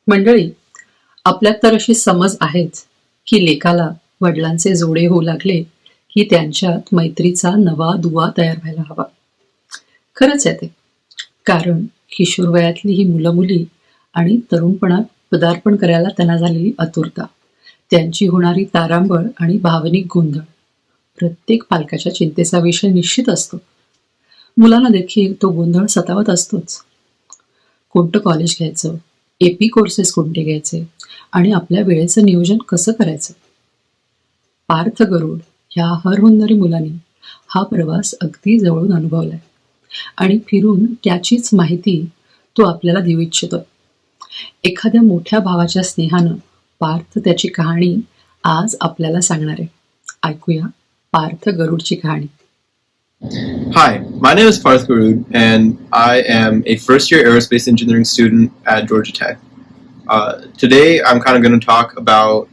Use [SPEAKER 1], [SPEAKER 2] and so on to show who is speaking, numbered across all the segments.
[SPEAKER 1] मंडळी, आपल्यात तर अशी समज आहेच की लेकाला वडिलांचे जोडे होऊ लागले की त्यांच्यात मैत्रीचा नवा दुवा तयार व्हायला हवा. खरंच आहे ते. कारण किशोरवयातली ही मुलं मुली आणि तरुणपणात पदार्पण करायला त्यांना झालेली आतुरता, त्यांची होणारी तारांबळ आणि भावनिक गोंधळ प्रत्येक पालकाच्या चिंतेचा विषय निश्चित असतो. मुलांना देखील तो गोंधळ सतावत असतोच. कोणतं कॉलेज घ्यायचं, एपी कोर्सेस कोणते घ्यायचे आणि आपल्या वेळेचं नियोजन कसं करायचं. पार्थ गरुड ह्या हरहुन्नरी मुलांनी हा प्रवास अगदी जवळून अनुभवलाय आणि फिरून त्याचीच माहिती तो आपल्याला देऊ इच्छितो. एखाद्या मोठ्या भावाच्या स्नेहानं पार्थ त्याची कहाणी आज आपल्याला सांगणार आहे. ऐकूया पार्थ गरुडची कहाणी.
[SPEAKER 2] Hi, my name is Parth Garud, and I am a first-year aerospace engineering student at Georgia Tech. Today, I'm kind of going to talk about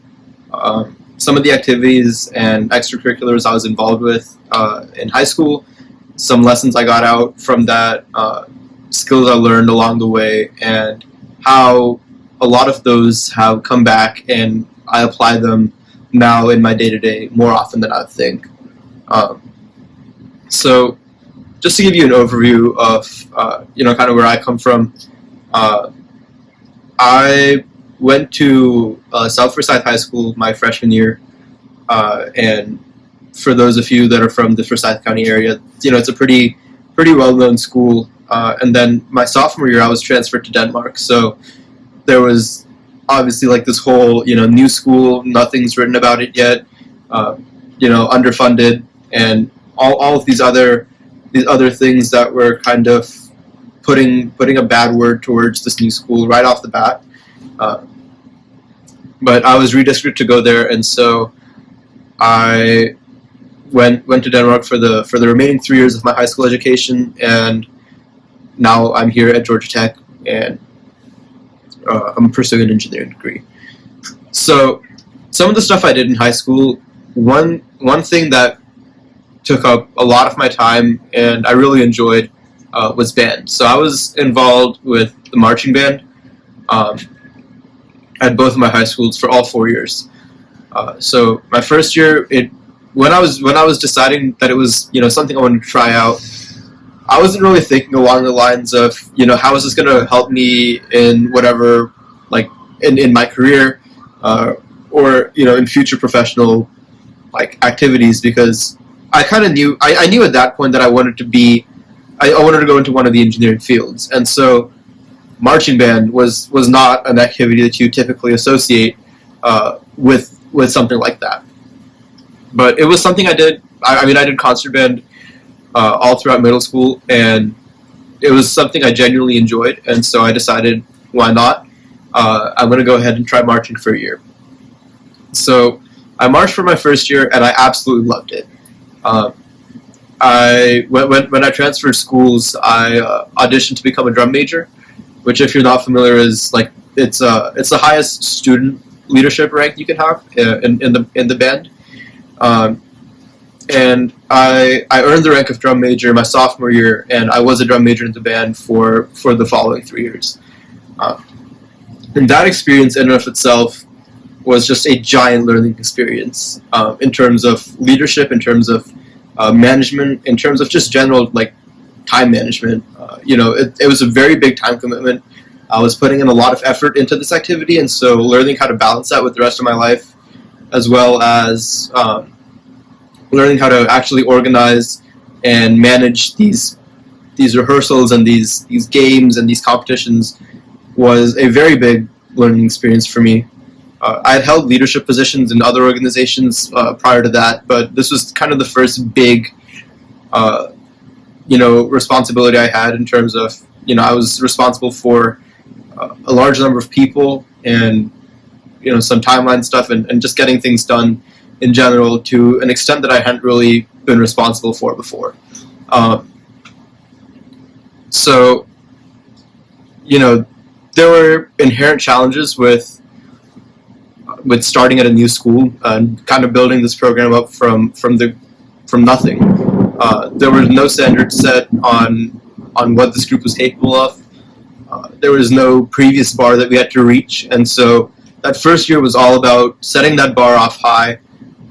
[SPEAKER 2] some of the activities and extracurriculars I was involved with in high school, some lessons I got out from that, skills I learned along the way, and how a lot of those have come back and I apply them now in my day-to-day more often than I think. So, just to give you an overview of, kind of where I come from, I went to South Forsyth High School my freshman year, and for those of you that are from the Forsyth County area, it's a pretty well-known school. And then my sophomore year, I was transferred to Denmark, so there was obviously like this whole, new school, nothing's written about it yet, underfunded, and all of these other things that were kind of putting a bad word towards this new school right off the bat. But I was redistricted to go there, and so I went to Denmark for the remaining 3 years of my high school education, and now I'm here at Georgia Tech, and I'm pursuing an engineering degree. So some of the stuff I did in high school, one thing that took up a lot of my time and I really enjoyed was band. So I was involved with the marching band at both of my high schools for all 4 years. So my first year, when I was deciding that it was something I wanted to try out, I wasn't really thinking along the lines of how is this going to help me in whatever, like in my career or in future professional like activities, because I kind of knew I knew at that point that I wanted to go into one of the engineering fields, and so marching band was not an activity that you typically associate with something like that. But it was something I did. I did concert band all throughout middle school, and it was something I genuinely enjoyed, and so I decided, why not? I'm going to go ahead and try marching for a year. So I marched for my first year, and I absolutely loved it. When I transferred schools, I auditioned to become a drum major, which, if you're not familiar, is like it's the highest student leadership rank you can have in the band. And I earned the rank of drum major my sophomore year, and I was a drum major in the band for the following 3 years. And that experience in and of itself was just a giant learning experience in terms of leadership, in terms of management, in terms of just general like time management. It was a very big time commitment. I was putting in a lot of effort into this activity, and so learning how to balance that with the rest of my life, as well as learning how to actually organize and manage these rehearsals and these games and these competitions was a very big learning experience for me. I had held leadership positions in other organizations prior to that, but this was kind of the first big, responsibility I had in terms of, I was responsible for a large number of people and, some timeline stuff and just getting things done in general to an extent that I hadn't really been responsible for before. So, there were inherent challenges with starting at a new school and kind of building this program up from nothing. There were no standards set on what this group was capable of. There was no previous bar that we had to reach, and so that first year was all about setting that bar off high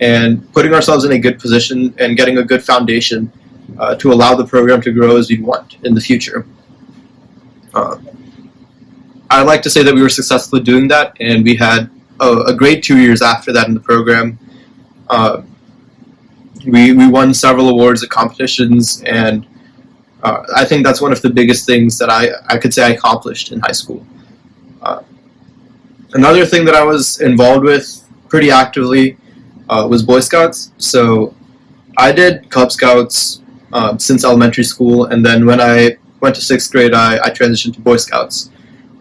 [SPEAKER 2] and putting ourselves in a good position and getting a good foundation to allow the program to grow as we'd want in the future. I'd like to say that we were successfully doing that, and we had a great 2 years after that in the program. We won several awards at competitions, and I think that's one of the biggest things that I could say I accomplished in high school. Another thing that I was involved with pretty actively was Boy Scouts. So I did Cub Scouts since elementary school, and then when I went to 6th grade, I transitioned to Boy Scouts.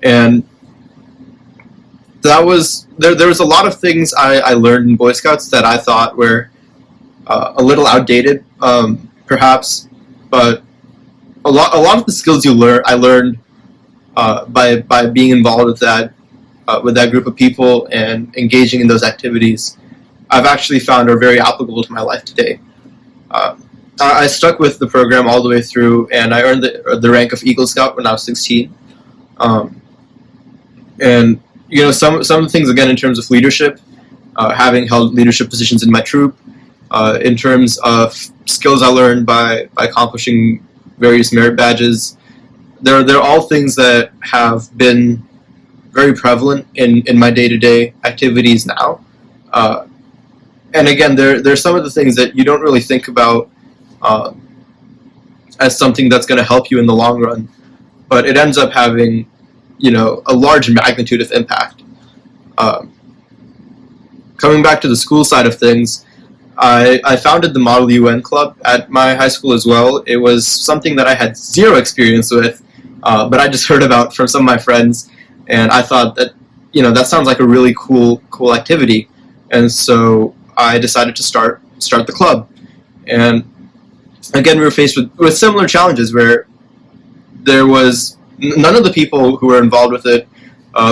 [SPEAKER 2] And that was there was a lot of things I learned in Boy Scouts that I thought were a little outdated, perhaps, but a lot of the skills I learned by being involved with that group of people and engaging in those activities, I've actually found are very applicable to my life today. I stuck with the program all the way through, and I earned the rank of Eagle Scout when I was 16. And some of the things, again, in terms of leadership, having held leadership positions in my troop, in terms of skills I learned by accomplishing various merit badges, they're all things that have been very prevalent in my day-to-day activities now. And again, there's some of the things that you don't really think about as something that's going to help you in the long run, but it ends up having, a large magnitude of impact. Coming back to the school side of things, I founded the Model UN Club at my high school as well. It was something that I had zero experience with, but I just heard about from some of my friends, and I thought that, that sounds like a really cool activity. And so I decided to start the club. And again, we were faced with similar challenges where there was none of the people who were involved with it,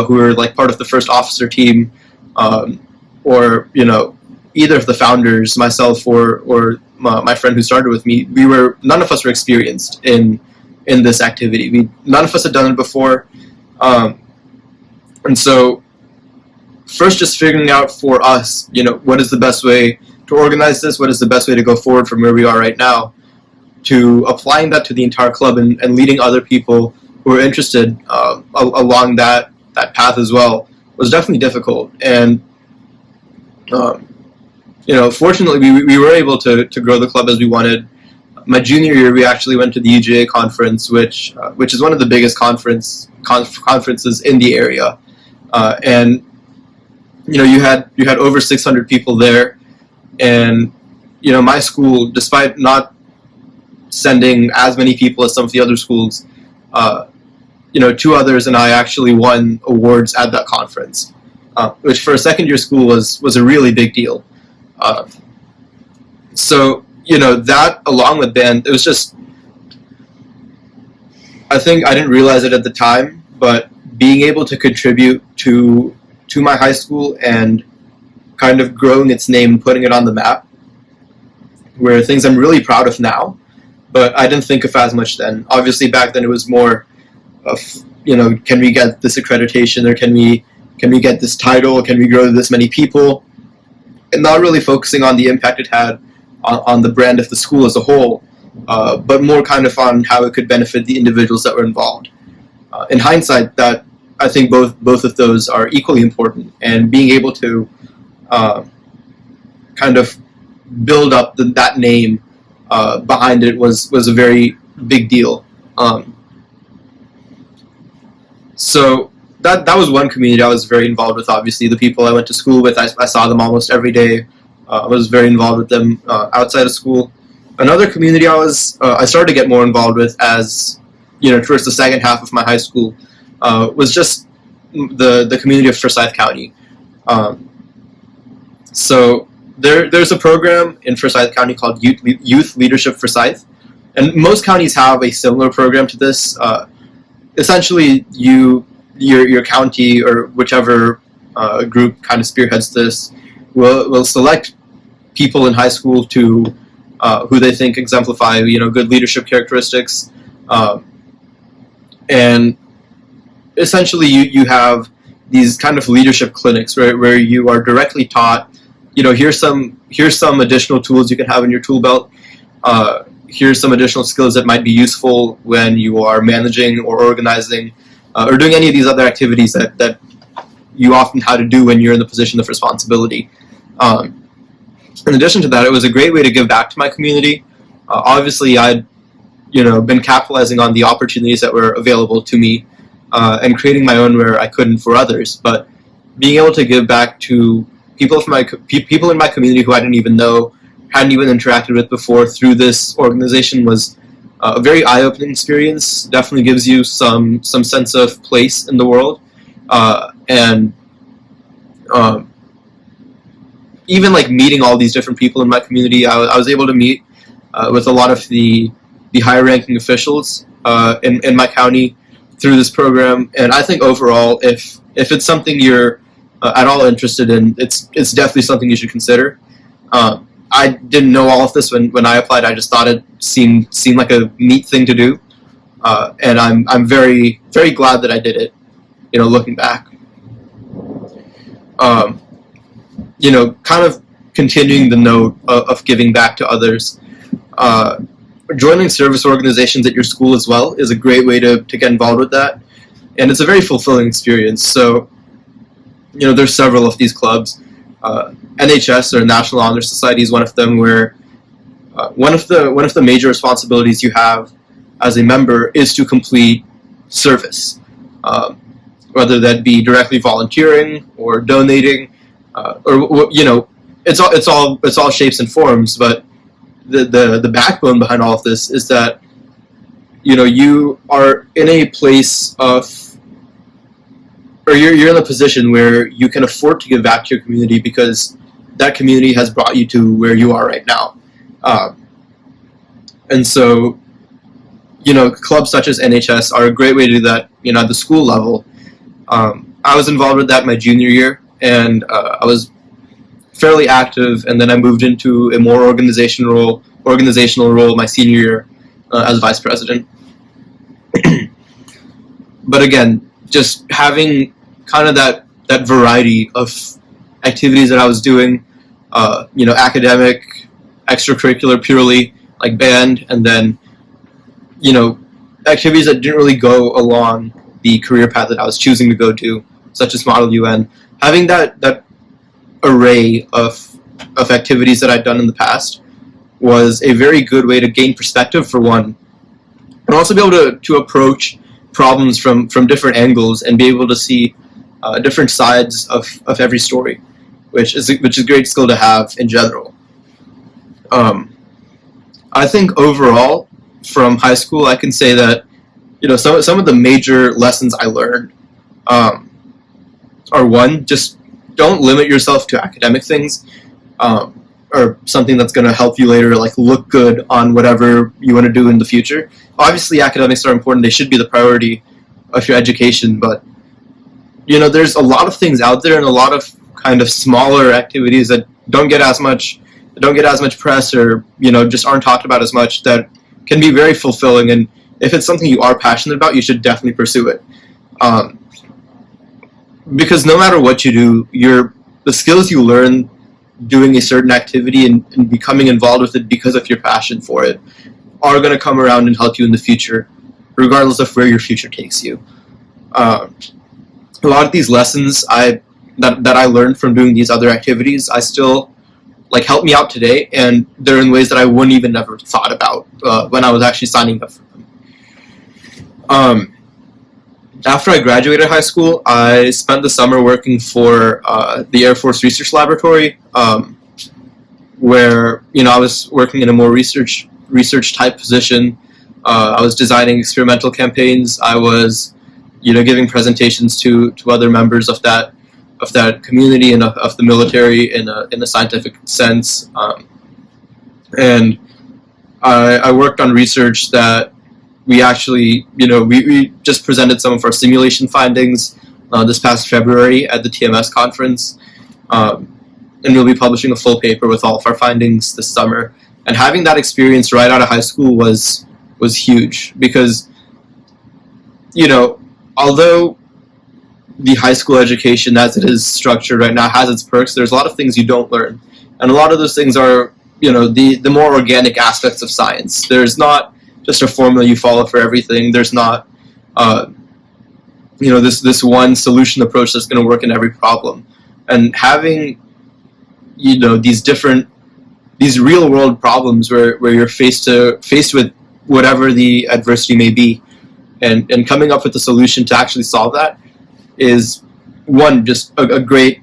[SPEAKER 2] who were like part of the first officer team, or either of the founders, myself or my friend who started with me, none of us were experienced in this activity. None of us had done it before, and so first just figuring out for us, what is the best way to organize this, what is the best way to go forward from where we are right now, to applying that to the entire club and leading other people who are interested along that path as well was definitely difficult. And fortunately we were able to grow the club as we wanted. My junior year, we actually went to the UGA conference, which is one of the biggest conferences in the area, and you had over 600 people there, and my school, despite not sending as many people as some of the other schools, two others and I actually won awards at that conference, which for a second-year school was a really big deal. So that, along with band, it was just, I think I didn't realize it at the time, but being able to contribute to my high school and kind of growing its name, putting it on the map, were things I'm really proud of now, but I didn't think of as much then. Obviously back then it was more of, can we get this accreditation, or can we get this title, can we grow this many people, and not really focusing on the impact it had on the brand of the school as a whole, but more kind of on how it could benefit the individuals that were involved. In hindsight, that I think both of those are equally important, and being able to kind of build up that name behind it was a very big deal. So that was one community I was very involved with. Obviously, the people I went to school with, I saw them almost every day. I was very involved with them outside of school. Another community I started to get more involved with as towards the second half of my high school was just the community of Forsyth County. So there's a program in Forsyth County called Youth Leadership Forsyth, and most counties have a similar program to this. Essentially, your county or whichever group kind of spearheads this will select people in high school to who they think exemplify good leadership characteristics, and essentially you have these kind of leadership clinics where you are directly taught, here's some additional tools you can have in your tool belt. Here's some additional skills that might be useful when you are managing or organizing or doing any of these other activities that you often have to do when you're in the position of responsibility. In addition to that, it was a great way to give back to my community. Obviously, I'd been capitalizing on the opportunities that were available to me and creating my own where I couldn't for others. But being able to give back to people in my community who I didn't even know, hadn't even interacted with before through this organization was a very eye-opening experience. Definitely gives you some sense of place in the world, and even like meeting all these different people in my community, I was able to meet with a lot of the higher-ranking officials in my county through this program. And I think overall, if it's something you're at all interested in, it's definitely something you should consider. I didn't know all of this when I applied. I just thought it seemed like a neat thing to do, and I'm very, very glad that I did it. Looking back, kind of continuing the note of giving back to others. Joining service organizations at your school as well is a great way to get involved with that, and it's a very fulfilling experience. So, there's several of these clubs. NHS, or National Honor Society, is one of them, where one of the major responsibilities you have as a member is to complete service, whether that be directly volunteering or donating, or it's all shapes and forms. But the backbone behind all of this is that you are in a place of, or you're in a position where you can afford to give back to your community because that community has brought you to where you are right now. And so, clubs such as NHS are a great way to do that, at the school level. I was involved with that my junior year, and I was fairly active, and then I moved into a more organizational role my senior year as vice president. But again, just having kind of that variety of activities that I was doing, academic, extracurricular, purely like band, and then activities that didn't really go along the career path that I was choosing to go to, such as Model UN. Having that array of activities that I'd done in the past was a very good way to gain perspective, for one, and also be able to approach problems from different angles and be able to see different sides of every story, which is a great skill to have in general. I think overall, from high school, I can say that some of the major lessons I learned are, one, just don't limit yourself to academic things, or something that's going to help you later, like look good on whatever you want to do in the future. Obviously, academics are important; they should be the priority of your education. But there's a lot of things out there, and a lot of kind of smaller activities that don't get as much press, or just aren't talked about as much, that can be very fulfilling. And if it's something you are passionate about, you should definitely pursue it. Because no matter what you do, the skills you learn doing a certain activity and becoming involved with it because of your passion for it are going to come around and help you in the future, regardless of where your future takes you. A lot of these lessons that I learned from doing these other activities, I still help me out today, and they're in ways that I wouldn't even never thought about when I was actually signing up for them. After I graduated high school, I spent the summer working for the Air Force Research Laboratory, where I was working in a more research type position. I was designing experimental campaigns. I was giving presentations to other members of that community and of the military in a scientific sense. And I worked on research that we actually, we just presented some of our simulation findings this past February at the TMS conference. And we'll be publishing a full paper with all of our findings this summer. And having that experience right out of high school was huge, because, although the high school education as it is structured right now has its perks. There's a lot of things you don't learn, and a lot of those things are, the more organic aspects of science. There's not just a formula you follow for everything. There's not this one solution approach that's going to work in every problem. And having these real world problems where you're faced with whatever the adversity may be, and coming up with a solution to actually solve that is one, just a great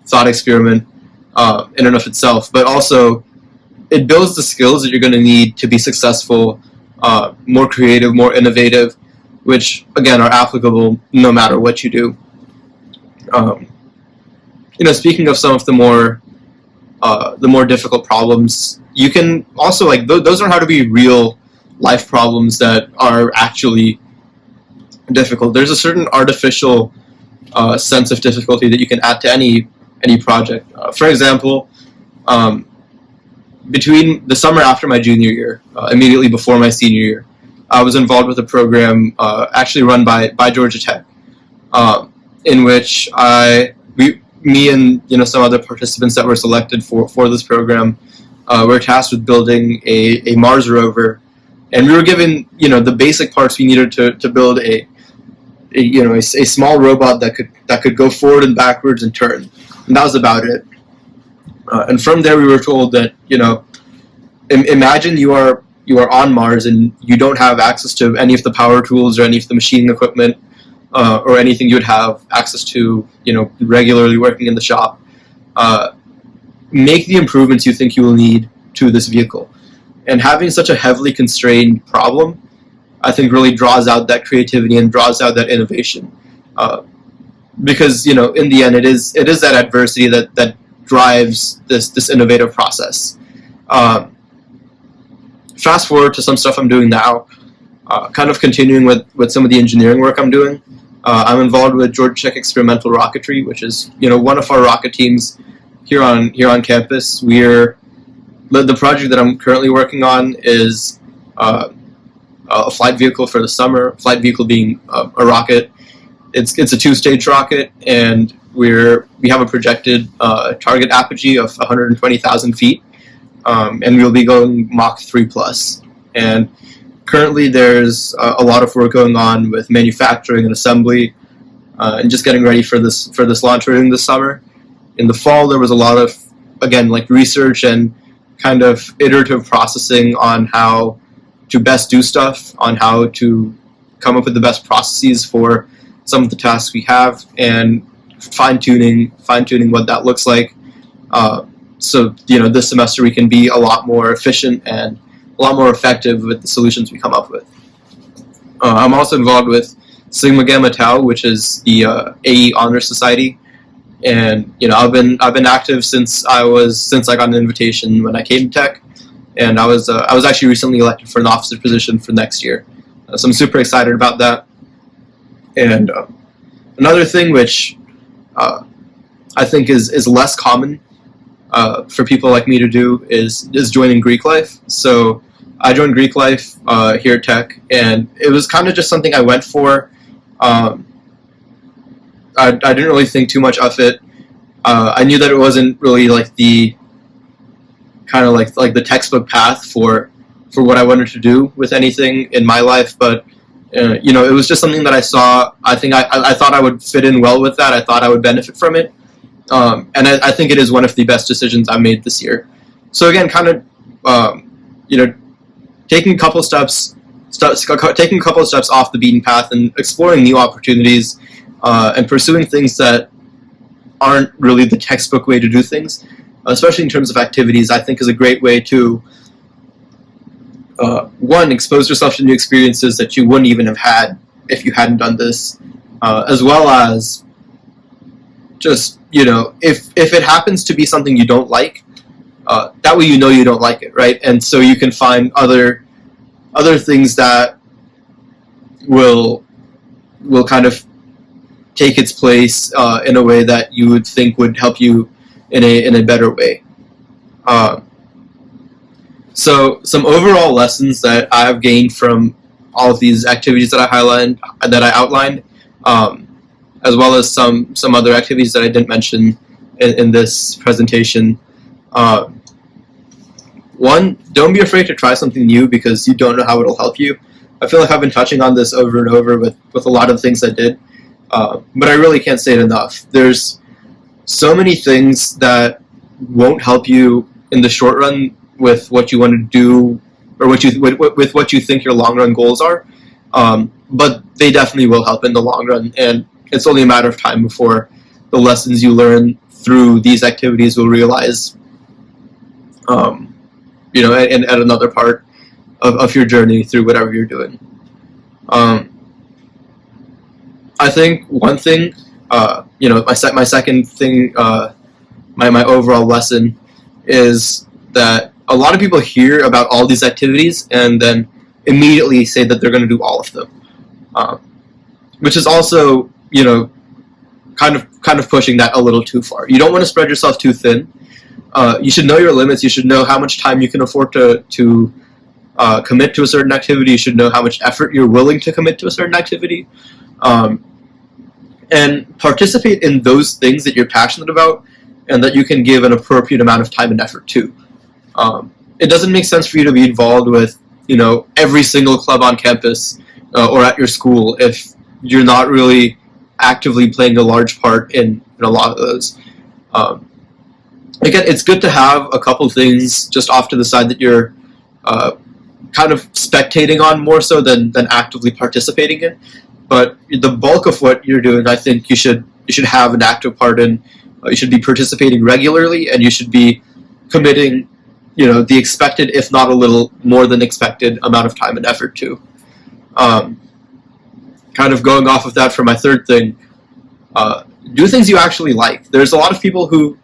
[SPEAKER 2] thought experiment in and of itself. But also it builds the skills that you're going to need to be successful, more creative, more innovative, which again are applicable no matter what you do. Speaking of some of the more difficult problems, you can also, those are how to be real life problems that are actually difficult. There's a certain artificial sense of difficulty that you can add to any project. For example, between the summer after my junior year, immediately before my senior year, I was involved with a program actually run by Georgia Tech, in which me and some other participants that were selected for this program were tasked with building a Mars rover, and we were given the basic parts we needed to build a small robot that could go forward and backwards and turn, and that was about it. And from there, we were told that imagine you are on Mars and you don't have access to any of the power tools or any of the machining equipment, or anything you would have access to, regularly working in the shop. Make the improvements you think you will need to this vehicle. And having such a heavily constrained problem, I think, really draws out that creativity and draws out that innovation. Because, in the end, it is that adversity that drives this innovative process. Fast forward to some stuff I'm doing now, kind of continuing with some of the engineering work I'm doing. I'm involved with Georgia Tech Experimental Rocketry, which is one of our rocket teams here on campus. The project that I'm currently working on is a flight vehicle for the summer. Flight vehicle being a rocket. It's a 2-stage rocket, and we have a projected target apogee of 120,000 feet, and we'll be going Mach 3+. And currently, there's a lot of work going on with manufacturing and assembly, and just getting ready for this launch during this summer. In the fall, there was a lot of, again, research and kind of iterative processing on how to best do stuff, on how to come up with the best processes for some of the tasks we have, and fine-tuning what that looks like. So this semester we can be a lot more efficient and a lot more effective with the solutions we come up with. I'm also involved with Sigma Gamma Tau, which is the AE Honor Society, and I've been active since I got an invitation when I came to Tech, and I was actually recently elected for an officer position for next year, so I'm super excited about that. And another thing which I think is less common for people like me to do is joining Greek life. So I joined Greek life here at Tech, and it was kind of just something I went for. I didn't really think too much of it. I knew that it wasn't really the kind of like the textbook path for what I wanted to do with anything in my life, but it was just something that I saw. I think I thought I would fit in well with that. I thought I would benefit from it, and I think it is one of the best decisions I made this year. So again, kind of taking a couple steps off the beaten path and exploring new opportunities, and pursuing things that aren't really the textbook way to do things, especially in terms of activities, I think is a great way to one, expose yourself to new experiences that you wouldn't even have had if you hadn't done this, as well as just if it happens to be something you don't like, that way you don't like it, right? And so you can find other things that will kind of take its place in a way that you would think would help you in a better way. So some overall lessons that I have gained from all of these activities that I outlined. as well as some other activities that I didn't mention in this presentation. One, don't be afraid to try something new because you don't know how it'll help you. I feel like I've been touching on this over and over with a lot of things I did, but I really can't say it enough. There's so many things that won't help you in the short run with what you want to do or with what you think your long run goals are, but they definitely will help in the long run, and it's only a matter of time before the lessons you learn through these activities will realize, and at another part of your journey through whatever you're doing. I think one thing, my second thing, my overall lesson is that a lot of people hear about all these activities and then immediately say that they're going to do all of them, which is also, kind of pushing that a little too far. You don't want to spread yourself too thin. You should know your limits. You should know how much time you can afford to commit to a certain activity. You should know how much effort you're willing to commit to a certain activity, and participate in those things that you're passionate about and that you can give an appropriate amount of time and effort to. It doesn't make sense for you to be involved with, every single club on campus or at your school if you're not really actively playing a large part in a lot of those. Again, it's good to have a couple things just off to the side that you're kind of spectating on more so than actively participating in. But the bulk of what you're doing, I think you should have an active part in. You should be participating regularly, and you should be committing, the expected, if not a little more than expected, amount of time and effort to. Kind of going off of that for my third thing, do things you actually like. There's a lot of people who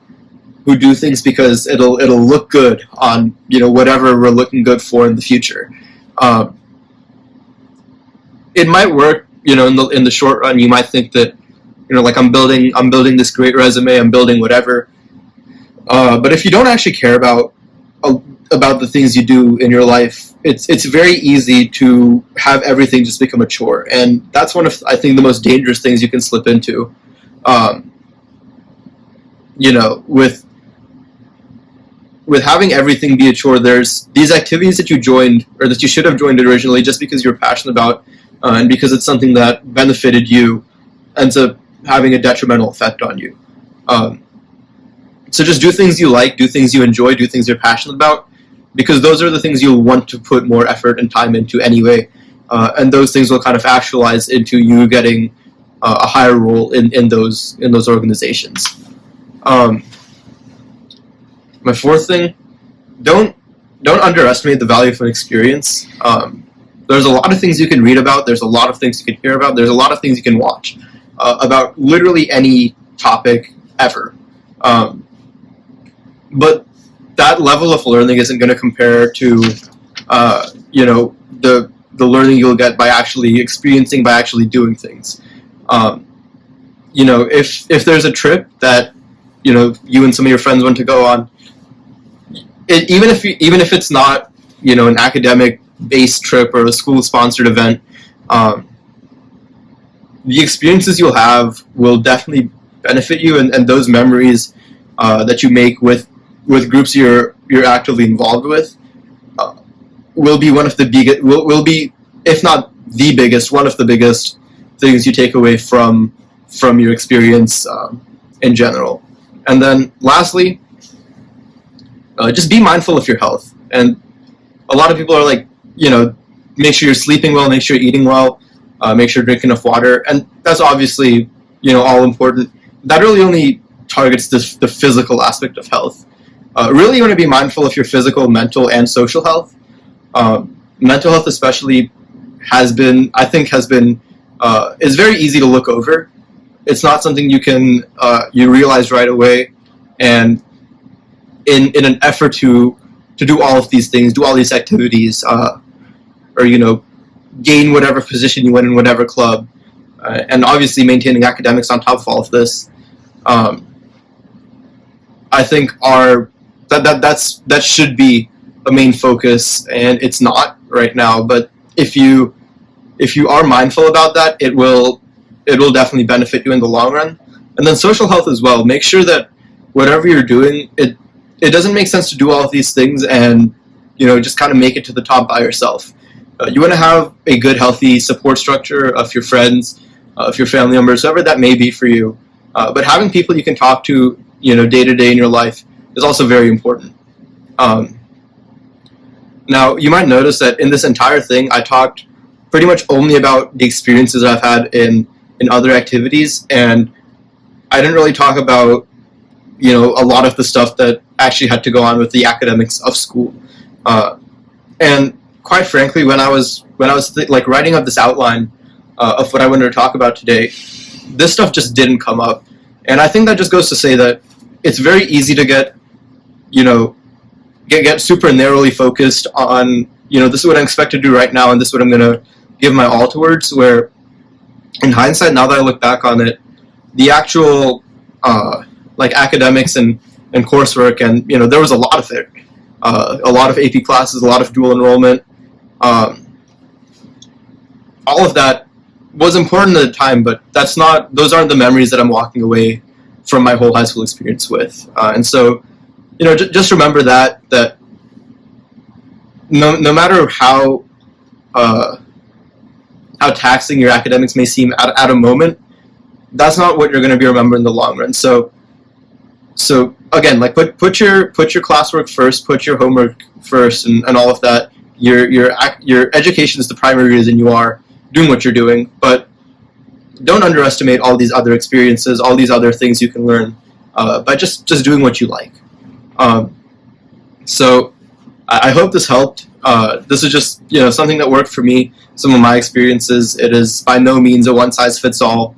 [SPEAKER 2] do things because it'll look good on whatever we're looking good for in the future. It might work, in the short run. You might think that, like I'm building this great resume, I'm building whatever. But if you don't actually care about the things you do in your life, it's very easy to have everything just become a chore, and that's one of, I think, the most dangerous things you can slip into. With having everything be a chore, there's these activities that you joined or that you should have joined originally just because you're passionate about and because it's something that benefited you, ends up having a detrimental effect on you. So just do things you like, do things you enjoy, do things you're passionate about, because those are the things you'll want to put more effort and time into anyway, and those things will kind of actualize into you getting a higher role in those organizations. My fourth thing, don't underestimate the value of an experience. There's a lot of things you can read about, there's a lot of things you can hear about, there's a lot of things you can watch about literally any topic ever. But that level of learning isn't going to compare to, the learning you'll get by actually experiencing, by actually doing things. If there's a trip that, you and some of your friends want to go on, even if it's not, an academic-based trip or a school-sponsored event, the experiences you'll have will definitely benefit you, and those memories that you make with groups you're actively involved with will be one of the biggest, will be, if not the biggest, one of the biggest things you take away from your experience in general. And then lastly, just be mindful of your health. And a lot of people are like, make sure you're sleeping well, make sure you're eating well, make sure you're drinking enough water, and that's obviously, all important. That really only targets the physical aspect of health. Really, you want to be mindful of your physical, mental, and social health. Mental health especially is very easy to look over. It's not something you realize right away, and in an effort to do all of these things, do all these activities, or gain whatever position you win in whatever club, and obviously maintaining academics on top of all of this, I think that should be a main focus, and it's not right now. But if you are mindful about that, it will it will definitely benefit you in the long run. And then social health as well. Make sure that whatever you're doing, it doesn't make sense to do all of these things and just kind of make it to the top by yourself. You want to have a good, healthy support structure of your friends, of your family members, whoever that may be for you. But having people you can talk to, day to day in your life is also very important. Now, you might notice that in this entire thing, I talked pretty much only about the experiences I've had in other activities, and I didn't really talk about, a lot of the stuff that actually had to go on with the academics of school. And quite frankly, when I was writing up this outline of what I wanted to talk about today, this stuff just didn't come up. And I think that just goes to say that it's very easy to get super narrowly focused on, this is what I expect to do right now, and this is what I'm going to give my all towards, where in hindsight, now that I look back on it, the actual academics and coursework, and there was a lot of it, a lot of AP classes, a lot of dual enrollment, all of that was important at the time, but those aren't the memories that I'm walking away from my whole high school experience with. And so, just remember that no matter how taxing your academics may seem at a moment, that's not what you're going to be remembered in the long run. So again, put your classwork first, put your homework first, and all of that. Your education is the primary reason you are doing what you're doing, but don't underestimate all these other experiences, all these other things you can learn by just doing what you like. So I hope this helped. This is just something that worked for me, some of my experiences. It is by no means a one size fits all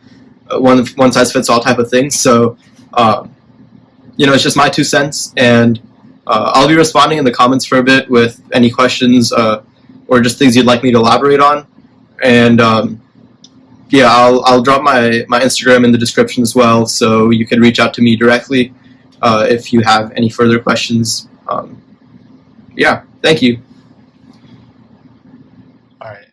[SPEAKER 2] type of thing. So it's just my 2 cents, and I'll be responding in the comments for a bit with any questions or just things you'd like me to elaborate on. And I'll drop my Instagram in the description as well, so you can reach out to me directly if you have any further questions. Thank you.
[SPEAKER 3] All right.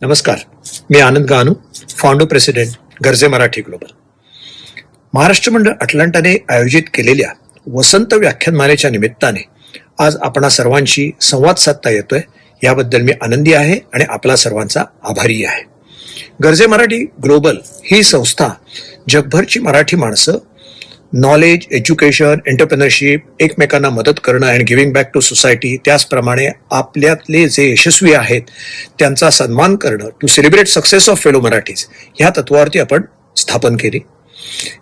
[SPEAKER 3] नमस्कार, मी आनंद Ganu, founder president गरजे Marathi global. Maharashtra मंडळ अटलांटाने आयोजित केलेल्या वसंत व्याख्यानमालेच्या निमित्ताने आज आपणा सर्वांशी संवाद साधता येतोय, याबद्दल मी आनंदी आहे आणि आपला सर्वांचा आभारी आहे. गरजे मराठी ग्लोबल ही संस्था जगभरची मराठी माणसं नॉलेज, एज्युकेशन, एंटरप्रेनरशिप, एकमेकांना मदत करणं and giving back to society, त्याचप्रमाणे आपल्यातले जे यशस्वी आहेत त्यांचा सन्मान करणं, to celebrate success of fellow Marathis, ह्या तत्वावरती आपण स्थापन केली.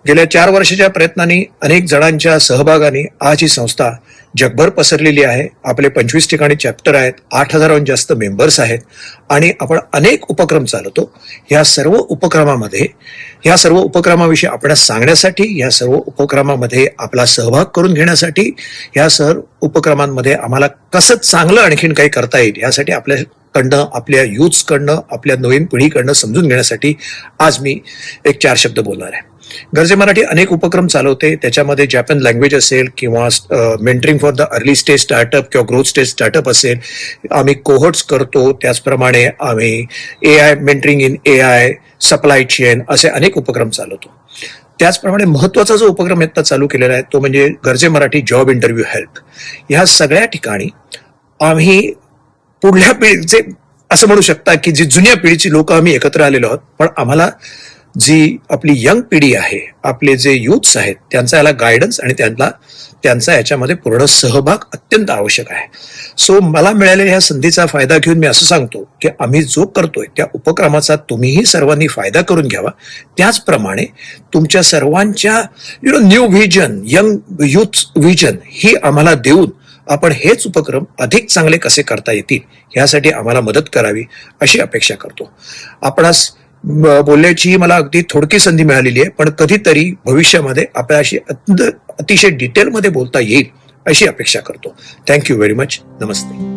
[SPEAKER 3] गेल्या 4 वर्षाच्या प्रयत्नांनी, अनेक जणांच्या सहभागाने आज ही संस्था जगभर पसरलेली आहे. आपले 25 ठिकाणी चॅप्टर आहेत, 8,000हून जास्त मेंबर्स आहेत आणि आपण अनेक उपक्रम चालवतो. या सर्व उपक्रमाविषयी आपल्याला सांगण्यासाठी, या सर्व उपक्रमामध्ये आपला सहभाग करून घेण्यासाठी, या सर्व उपक्रमांमध्ये आम्हाला कसं चांगलं आणखीन काही करता येईल यासाठी आपल्याकडनं, आपल्या युथ्सकडनं, आपल्या नवीन पिढीकडनं समजून घेण्यासाठी आज मी एक 4 शब्द बोलणार आहे. गरजे मराठी अनेक उपक्रम चालवते. त्याच्यामध्ये जॅपन लँग्वेज असेल किंवा mentoring for the early stage startup किंवा ग्रोथ स्टेज स्टार्टअप असेल, आम्ही कोहोर्ट्स करतो. त्याचप्रमाणे आम्ही AI, मेंटरिंग इन AI, सप्लाय चेन, असे अनेक उपक्रम चालवतो. त्याचप्रमाणे महत्वाचा जो उपक्रम आता चालू केलेला आहे तो म्हणजे गरजे मराठी जॉब इंटरव्ह्यू हेल्प. ह्या सगळ्या ठिकाणी आम्ही पुढल्या पिढीचे, असं म्हणू शकता की जी जुन्या पिढीची लोक आम्ही एकत्र आलेलो आहोत, पण आम्हाला जी आपली यंग पिढी आहे, आपले जे युथ्स आहेत, त्यांचा याला गायडन्स आणि त्यांचा याच्यामध्ये पूर्ण सहभाग अत्यंत आवश्यक आहे. सो मला मिळालेल्या ह्या संधीचा फायदा घेऊन मी असं सांगतो की आम्ही जो करतोय त्या उपक्रमाचा तुम्हीही सर्वांनी फायदा करून घ्यावा. त्याचप्रमाणे तुमच्या सर्वांच्या new vision, young youth vision ही आम्हाला देऊन आपण हेच उपक्रम अधिक चांगले कसे करता येतील यासाठी आम्हाला मदत करावी अशी अपेक्षा करतो. आपणास बोलण्याची मला अगदी थोडकी संधी मिळालेली आहे, पण कधीतरी भविष्यामध्ये आपल्याशी अतिशय डिटेलमध्ये बोलता येईल अशी अपेक्षा करतो. Thank you very much. नमस्ते.